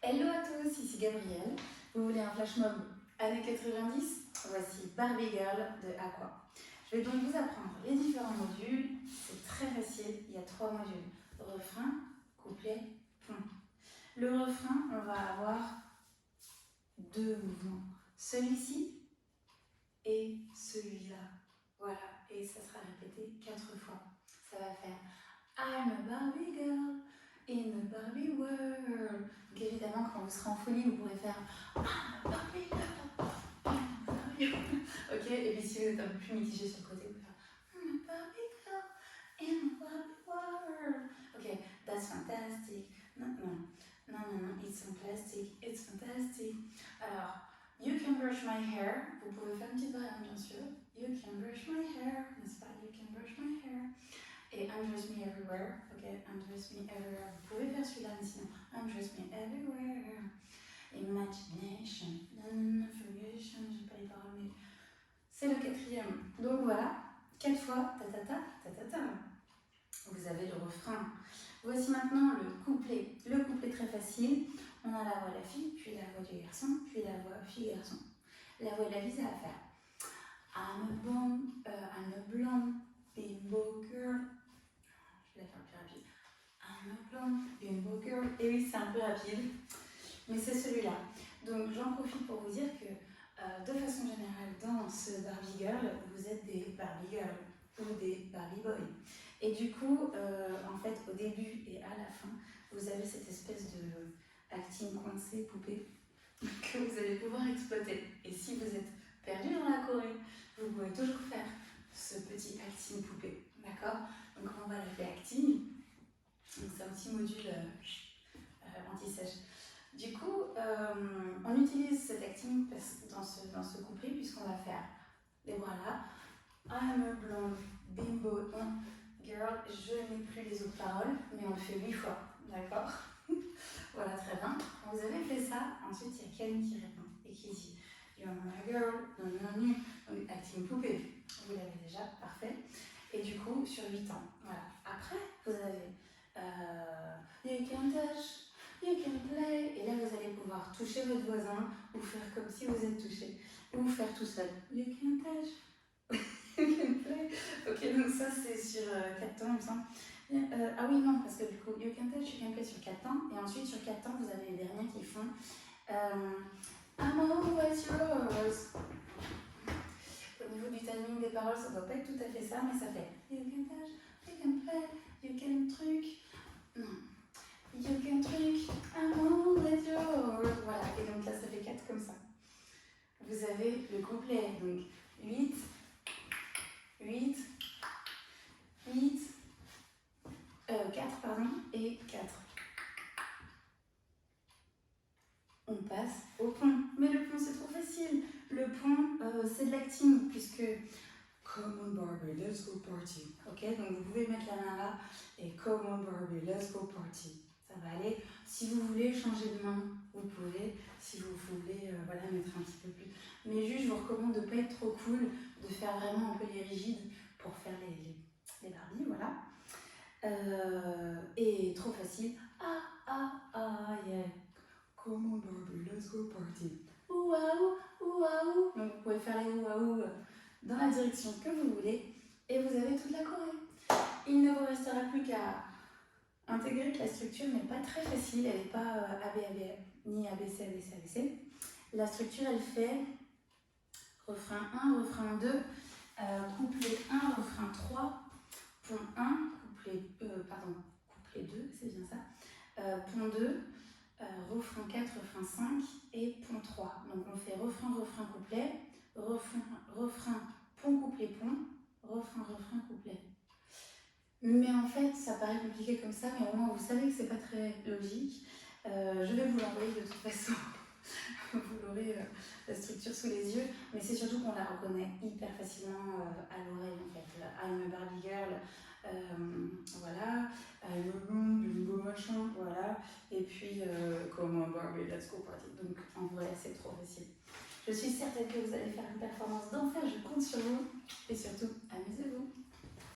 Hello à tous, ici Gabrielle. Vous voulez un flash mob années 90? Voici Barbie Girl de Aqua. Je vais donc vous apprendre les différents modules. C'est très facile, il y a 3 modules. Refrain, couplet, pont. Le refrain, on va avoir 2 mouvements. Celui-ci et celui-là. Voilà, et ça sera répété 4 fois. Ça va faire I'm a Barbie girl in a Barbie world. Donc évidemment, quand vous serez en folie, vous pourrez faire I'm a Barbie girl in a Barbie world. Ok, et puis si vous êtes un peu plus mitigé sur le côté, vous pouvez faire I'm a Barbie girl in a Barbie world. Ok, that's fantastic. Non, it's fantastic, it's fantastic. Alors, you can brush my hair. Vous pouvez faire une petite variante, bien sûr. You can brush my hair, n'est-ce pas? You can brush my hair. Et undress me everywhere. Ok, undress me everywhere. Vous pouvez faire celui-là, mais sinon, undress me everywhere. Imagination. Formation, je n'ai pas les paroles, mais c'est le 4e. Donc voilà, 4 fois, ta ta ta, ta ta ta. Vous avez le refrain. Voici maintenant le couplet. Le couplet très facile. On a la voix de la fille, puis la voix du garçon, puis la voix fille-garçon. La voix de la fille, ça va faire I'm a blonde, bimbo girl. Je vais la faire plus rapide. I'm a blonde, bimbo girl. Et oui, c'est un peu rapide, mais c'est celui-là. Donc j'en profite pour vous dire que de façon générale, dans ce Barbie Girl, vous êtes des Barbie Girls ou des Barbie Boys. Et du coup, en fait, au début et à la fin, vous avez cette espèce de acting coincé, poupée, que vous allez pouvoir exploiter. Et si vous êtes perdu dans la Corée, vous pouvez toujours faire ce petit acting poupée. D'accord? Donc on va l'appeler acting. Donc c'est un petit module anti-sèche. Du coup, on utilise cet acting dans ce couplet puisqu'on va faire les bras là. I'm a blonde, bimbo, girl. Je n'ai plus les autres paroles, mais on le fait 8 fois. D'accord? Voilà, très bien. Quand vous avez fait ça, ensuite il y a Camille qui répond et qui dit You're my girl, donc acting poupée. Vous l'avez déjà, parfait. Et du coup, sur 8 ans. Voilà. Après, vous avez You can touch, you can play. Et là, vous allez pouvoir toucher votre voisin ou faire comme si vous êtes touché. Ou faire tout seul. You can touch, you can play. Ok, donc ça, c'est sur 4 temps, il me semble. Ah oui, non, parce que du coup, you can touch, you can play sur 4 temps. Et ensuite, sur 4 temps, vous avez les derniers qui font I'm always yours. Au niveau du timing des paroles, ça ne doit pas être tout à fait ça, mais ça fait You can touch, you can play, you can truc. Non. You can truc, I'm always yours. Voilà, et donc là, ça fait 4 comme ça. Vous avez le couplet, donc 8, 8, 8, 4, pardon, et 4. On passe au pont. Mais le pont, c'est trop facile. Le pont, c'est de l'acting, puisque Come on Barbie, let's go party. Ok, donc vous pouvez mettre la main là et Come on Barbie, let's go party. Ça va aller. Si vous voulez changer de main, vous pouvez. Si vous voulez, voilà, mettre un petit peu plus. Mais juste, je vous recommande de ne pas être trop cool, de faire vraiment un peu les rigides pour faire les Barbies, voilà. Et trop facile. Yeah. Come on Barbie, let's go party. Ouaou, ouaou. Donc vous pouvez faire les ouaou dans la direction que vous voulez et vous avez toute la Corée. Il ne vous restera plus qu'à intégrer que la structure n'est pas très facile, elle n'est pas ABAB ni ABC, ABC, ABC. La structure, elle fait refrain 1, refrain 2, couplet 1, refrain 3, pont 1, couplet 2, c'est bien ça, pont 2, refrain 4, refrain 5 et pont 3. Donc on fait refrain, refrain, couplet, refrain, pont, couplet, pont, refrain, refrain, couplet. Mais en fait, ça paraît compliqué comme ça, mais au moins vous savez que c'est pas très logique. Je vais vous l'envoyer de toute façon. Vous l'aurez la structure sous les yeux, mais c'est surtout qu'on la reconnaît hyper facilement à l'oreille en fait. I'm a Barbie girl, voilà, I'm a blonde, machin, voilà, et puis comme un Barbie, let's go party. Donc en vrai, c'est trop facile. Je suis certaine que vous allez faire une performance d'enfer, je compte sur vous, et surtout, amusez-vous.